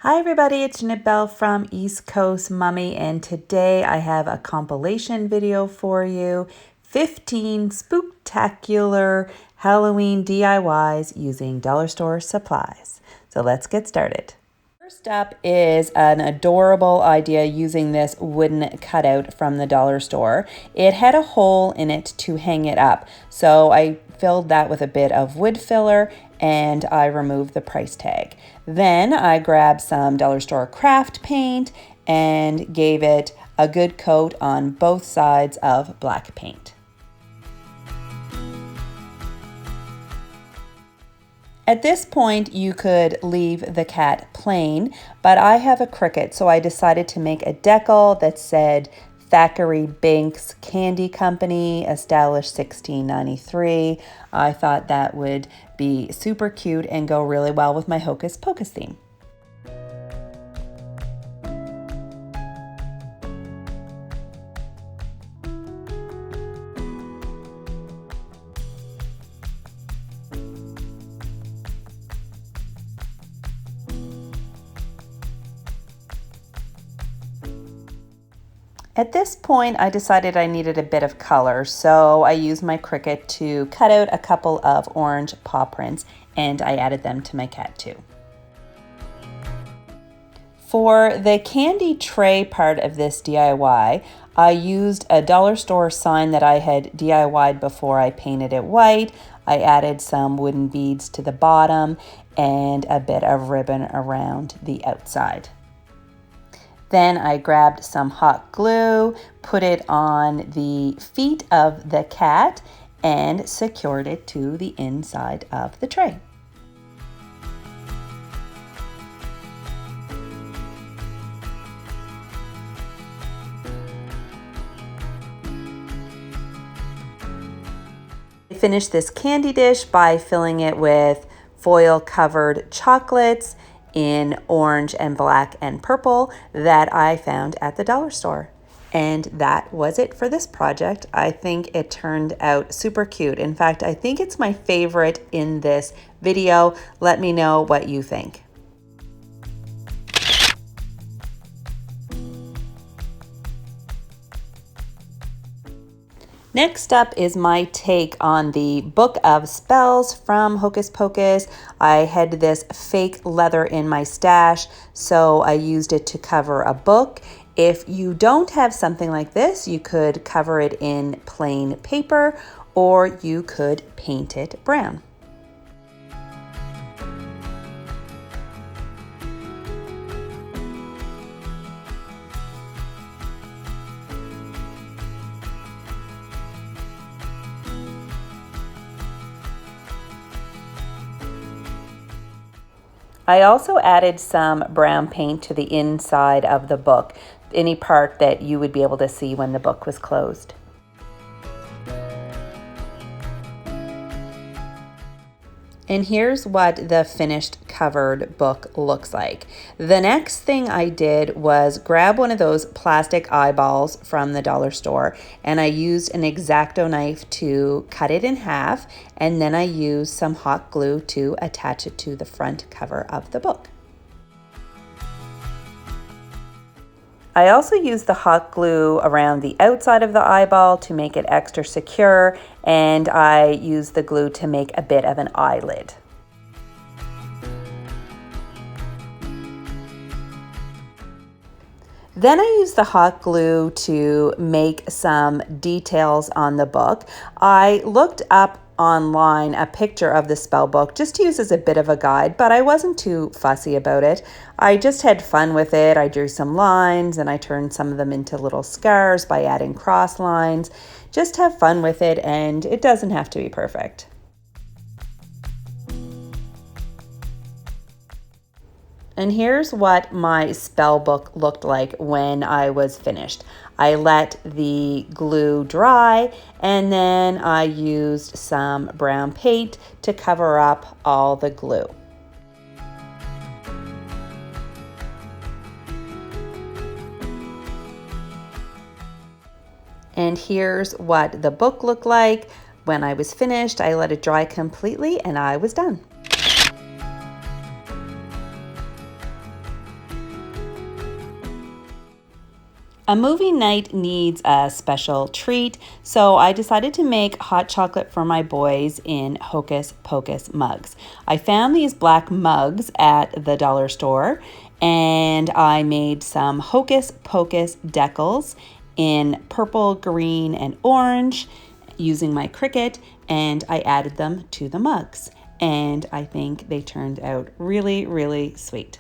Hi everybody, it's Jeanette Bell from East Coast Mummy, and today I have a compilation video for you. 15 Spooktacular Halloween DIYs using dollar store supplies. So let's get started. First up is an adorable idea using this wooden cutout from the dollar store. It had a hole in it to hang it up, so I filled that with a bit of wood filler and I removed the price tag. Then I grabbed some dollar store craft paint and gave it a good coat on both sides of black paint. At this point, you could leave the cat plain, but I have a Cricut, so I decided to make a decal that said Thackeray Binks Candy Company, established 1693. I thought that would be super cute and go really well with my Hocus Pocus theme. At this point, I decided I needed a bit of color, so I used my Cricut to cut out a couple of orange paw prints, and I added them to my cat too. For the candy tray part of this DIY, I used a dollar store sign that I had DIY'd before I painted it white. I added some wooden beads to the bottom and a bit of ribbon around the outside. Then I grabbed some hot glue, put it on the feet of the cat, and secured it to the inside of the tray. I finished this candy dish by filling it with foil covered chocolates in orange and black and purple that I found at the dollar store. And that was it for this project. I think it turned out super cute. In fact, I think it's my favorite in this video. Let me know what you think. Next up is my take on the Book of Spells from Hocus Pocus. I had this fake leather in my stash, so I used it to cover a book. If you don't have something like this, you could cover it in plain paper, or you could paint it brown. I also added some brown paint to the inside of the book, any part that you would be able to see when the book was closed. And here's what the finished covered book looks like. The next thing I did was grab one of those plastic eyeballs from the dollar store, and I used an X-Acto knife to cut it in half, and then I used some hot glue to attach it to the front cover of the book. I also used the hot glue around the outside of the eyeball to make it extra secure, and I used the glue to make a bit of an eyelid. Then I used the hot glue to make some details on the book. I looked up online a picture of the spell book just to use as a bit of a guide, but I wasn't too fussy about it. I just had fun with it. I drew some lines and I turned some of them into little scars by adding cross lines. Just have fun with it, and it doesn't have to be perfect. And here's what my spell book looked like when I was finished. I let the glue dry, and then I used some brown paint to cover up all the glue. And here's what the book looked like when I was finished. I let it dry completely and I was done. A movie night needs a special treat, so I decided to make hot chocolate for my boys in Hocus Pocus mugs. I found these black mugs at the dollar store, and I made some Hocus Pocus decals in purple, green, and orange using my Cricut, and I added them to the mugs. And I think they turned out really, really sweet.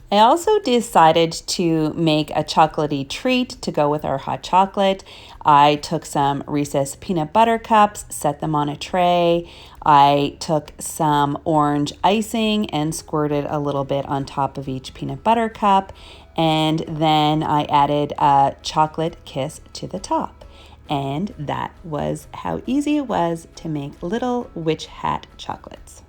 I also decided to make a chocolatey treat to go with our hot chocolate. I took some Reese's peanut butter cups, set them on a tray. I took some orange icing and squirted a little bit on top of each peanut butter cup. And then I added a chocolate kiss to the top. And that was how easy it was to make little witch hat chocolates.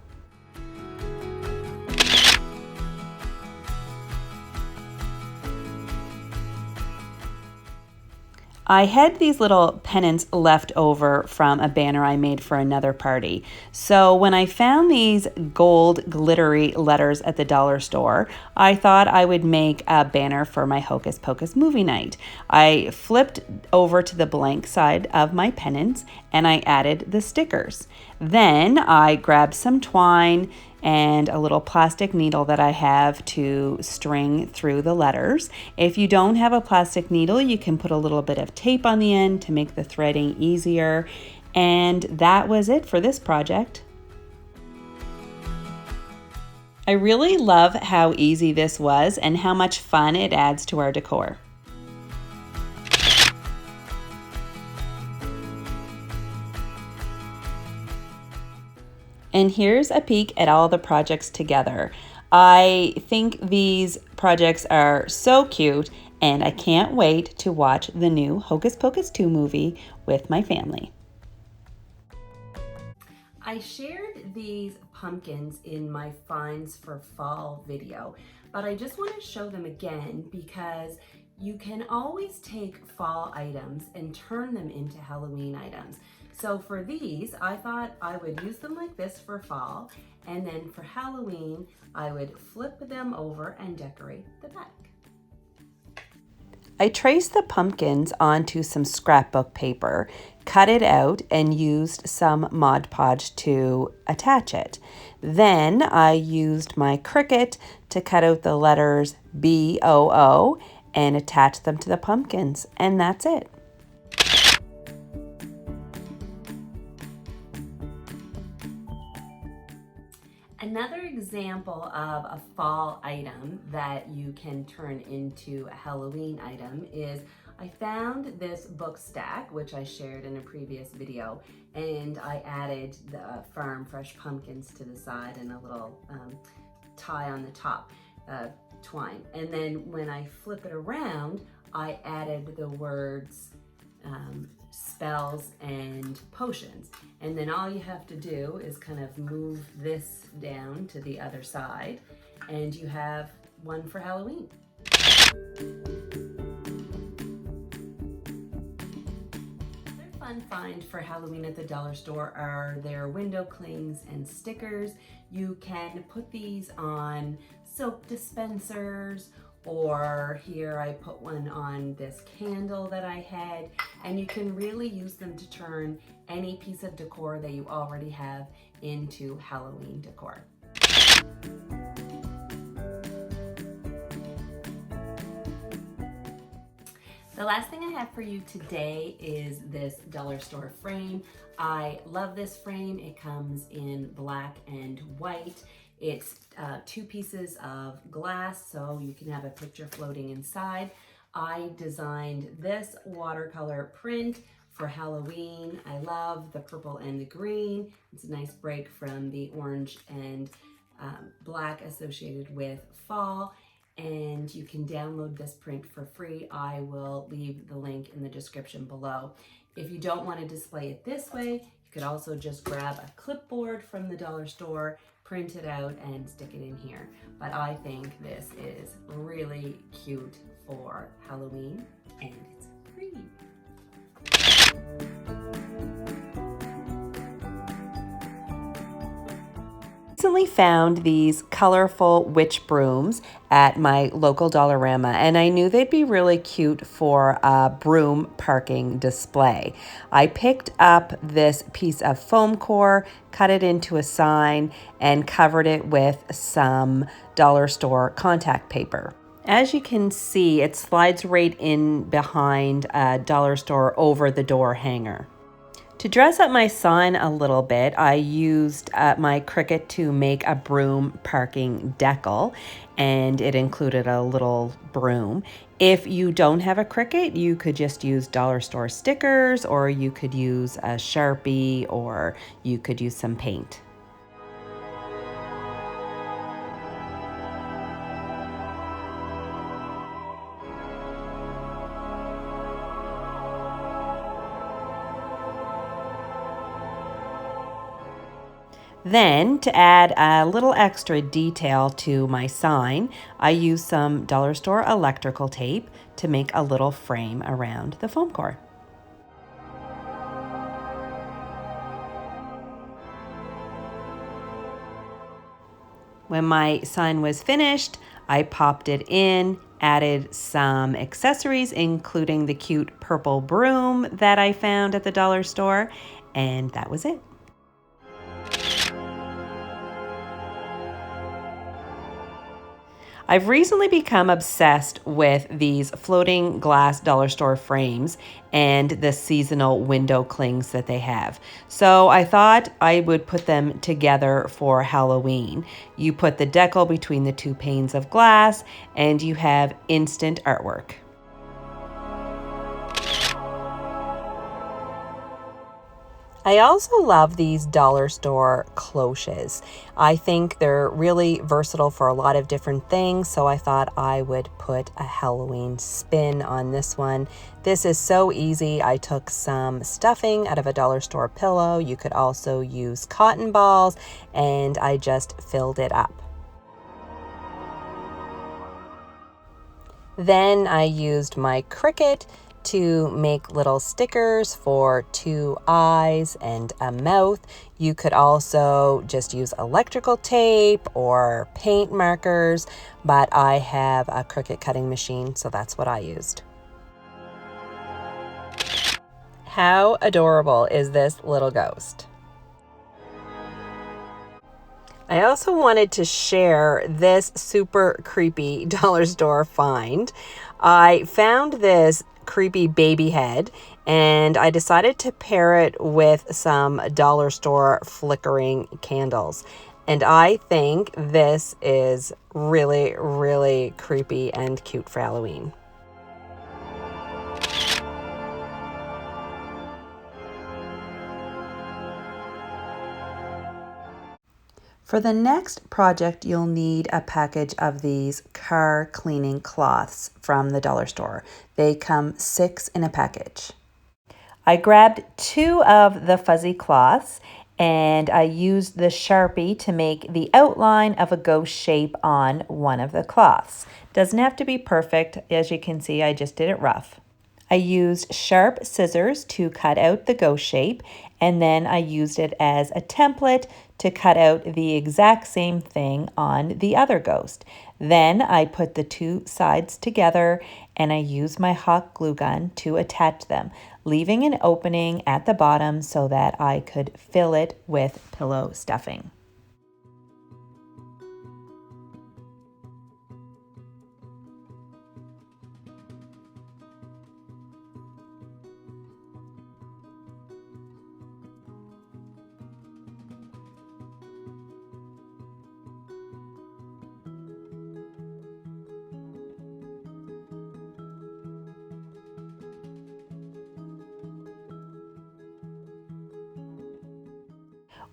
I had these little pennants left over from a banner I made for another party. So when I found these gold glittery letters at the dollar store, I thought I would make a banner for my Hocus Pocus movie night. I flipped over to the blank side of my pennants and I added the stickers. Then I grabbed some twine and a little plastic needle that I have to string through the letters. If you don't have a plastic needle, you can put a little bit of tape on the end to make the threading easier. And that was it for this project. I really love how easy this was and how much fun it adds to our decor. And here's a peek at all the projects together. I think these projects are so cute, and I can't wait to watch the new Hocus Pocus 2 movie with my family. I shared these pumpkins in my finds for fall video, but I just want to show them again because you can always take fall items and turn them into Halloween items. So for these, I thought I would use them like this for fall, and then for Halloween, I would flip them over and decorate the back. I traced the pumpkins onto some scrapbook paper, cut it out, and used some Mod Podge to attach it. Then I used my Cricut to cut out the letters B-O-O and attach them to the pumpkins, and that's it. Another example of a fall item that you can turn into a Halloween item is I found this book stack, which I shared in a previous video, and I added the farm fresh pumpkins to the side and a little tie on the top, twine. And then when I flip it around, I added the words spells and potions, and then all you have to do is kind of move this down to the other side and you have one for Halloween. Another fun find for Halloween at the dollar store are their window clings and stickers. You can put these on soap dispensers, or here I put one on this candle that I had, and you can really use them to turn any piece of decor that you already have into Halloween decor. The last thing I have for you today is this dollar store frame. I love this frame. It comes in black and white. It's 2 pieces of glass, so you can have a picture floating inside. I designed this watercolor print for Halloween. I love the purple and the green. It's a nice break from the orange and black associated with fall. And you can download this print for free. I will leave the link in the description below. If you don't want to display it this way, you could also just grab a clipboard from the dollar store, print it out, and stick it in here. But I think this is really cute for Halloween. and it's free. Recently found these colorful witch brooms at my local Dollarama, and I knew they'd be really cute for a broom parking display. I picked up this piece of foam core, cut it into a sign, and covered it with some dollar store contact paper. As you can see, it slides right in behind a dollar store over the door hanger. To dress up my sign a little bit, I used my Cricut to make a broom parking decal, and it included a little broom. If you don't have a Cricut, you could just use dollar store stickers, or you could use a Sharpie, or you could use some paint. Then, to add a little extra detail to my sign, I used some dollar store electrical tape to make a little frame around the foam core. When my sign was finished, I popped it in, added some accessories, including the cute purple broom that I found at the dollar store, and that was it. I've recently become obsessed with these floating glass dollar store frames and the seasonal window clings that they have. So I thought I would put them together for Halloween. You put the decal between the two panes of glass and you have instant artwork. I also love these dollar store cloches. I think they're really versatile for a lot of different things, so I thought I would put a Halloween spin on this one. This is so easy. I took some stuffing out of a dollar store pillow. You could also use cotton balls, and I just filled it up. Then I used my Cricut to make little stickers for 2 eyes and a mouth. You could also just use electrical tape or paint markers, but I have a Cricut cutting machine, so that's what I used. How adorable is this little ghost? I also wanted to share this super creepy dollar store find. I found this creepy baby head and I decided to pair it with some dollar store flickering candles. And I think this is really, really creepy and cute for Halloween. For the next project, you'll need a package of these car cleaning cloths from the dollar store. They come 6 in a package. I grabbed 2 of the fuzzy cloths and I used the Sharpie to make the outline of a ghost shape on one of the cloths. Doesn't have to be perfect. As you can see, I just did it rough. I used sharp scissors to cut out the ghost shape, and then I used it as a template to cut out the exact same thing on the other ghost. Then I put the 2 sides together and I used my hot glue gun to attach them, leaving an opening at the bottom so that I could fill it with pillow stuffing.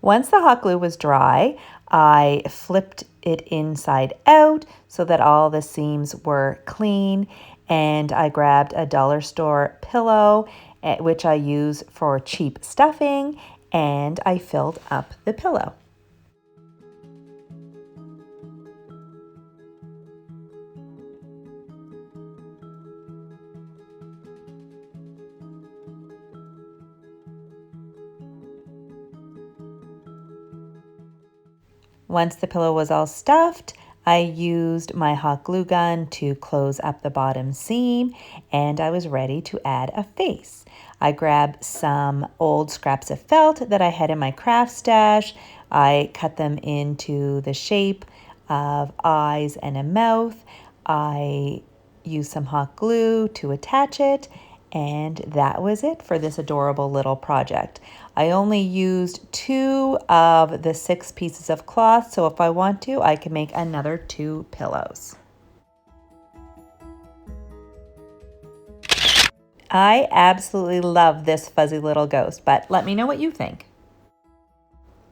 Once the hot glue was dry, I flipped it inside out so that all the seams were clean, and I grabbed a dollar store pillow, which I use for cheap stuffing, and I filled up the pillow. Once the pillow was all stuffed, I used my hot glue gun to close up the bottom seam, and I was ready to add a face. I grabbed some old scraps of felt that I had in my craft stash. I cut them into the shape of eyes and a mouth. I used some hot glue to attach it, and that was it for this adorable little project. I only used 2 of the 6 pieces of cloth, so if I want to, I can make another 2 pillows. I absolutely love this fuzzy little ghost, but let me know what you think.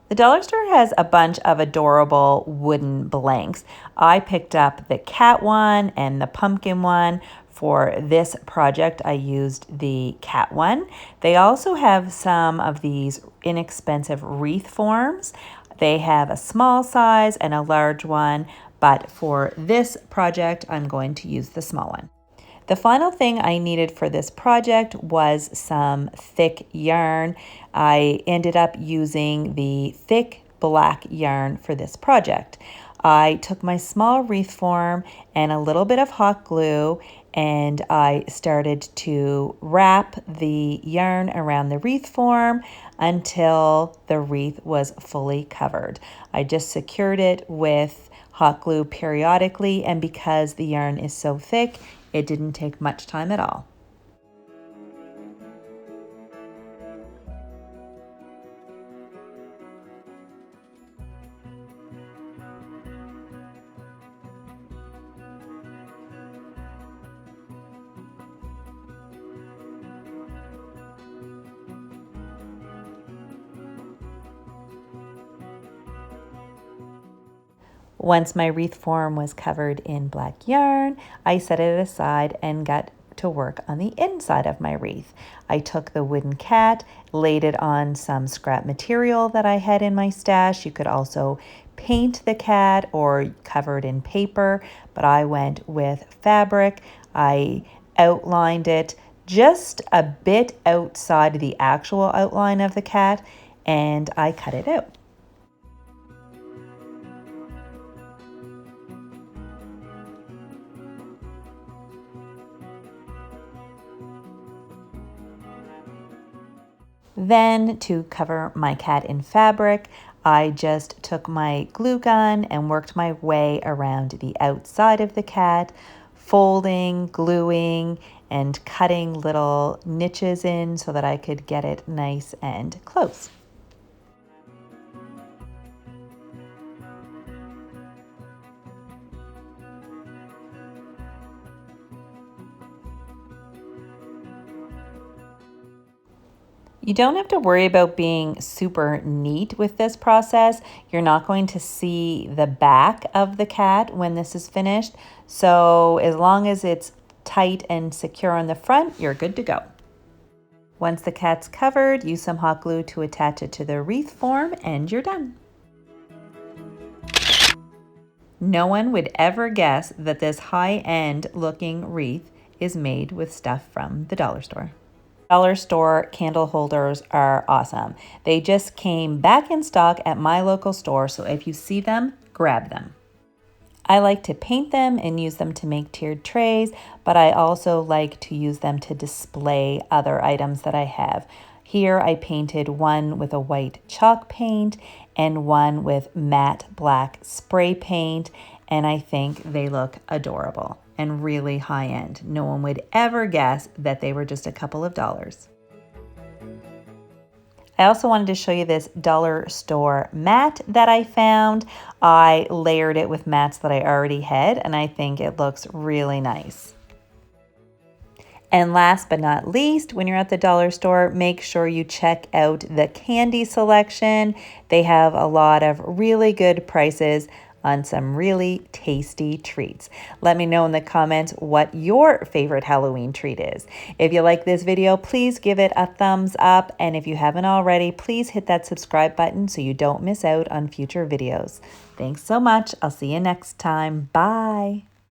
The dollar store has a bunch of adorable wooden blanks. I picked up the cat one and the pumpkin one. For this project, I used the cat one. They also have some of these inexpensive wreath forms. They have a small size and a large one, but for this project, I'm going to use the small one. The final thing I needed for this project was some thick yarn. I ended up using the thick black yarn for this project. I took my small wreath form and a little bit of hot glue, and I started to wrap the yarn around the wreath form until the wreath was fully covered. I just secured it with hot glue periodically, and because the yarn is so thick, it didn't take much time at all. Once my wreath form was covered in black yarn, I set it aside and got to work on the inside of my wreath. I took the wooden cat, laid it on some scrap material that I had in my stash. You could also paint the cat or cover it in paper, but I went with fabric. I outlined it just a bit outside the actual outline of the cat, and I cut it out. Then to cover my cat in fabric, I just took my glue gun and worked my way around the outside of the cat, folding, gluing, and cutting little niches in so that I could get it nice and close. You don't have to worry about being super neat with this process. You're not going to see the back of the cat when this is finished. So as long as it's tight and secure on the front, you're good to go. Once the cat's covered, use some hot glue to attach it to the wreath form and you're done. No one would ever guess that this high-end looking wreath is made with stuff from the dollar store. Dollar store candle holders are awesome. They just came back in stock at my local store, so if you see them, grab them. I like to paint them and use them to make tiered trays, but I also like to use them to display other items that I have. Here I painted one with a white chalk paint and one with matte black spray paint, and I think they look adorable and really high-end. No one would ever guess that they were just a couple of dollars. I also wanted to show you this dollar store mat that I found. I layered it with mats that I already had, and I think it looks really nice. And last but not least, when you're at the dollar store, make sure you check out the candy selection. They have a lot of really good prices on some really tasty treats. Let me know in the comments what your favorite Halloween treat is. If you like this video, please give it a thumbs up. And if you haven't already, please hit that subscribe button so you don't miss out on future videos. Thanks so much. I'll see you next time. Bye.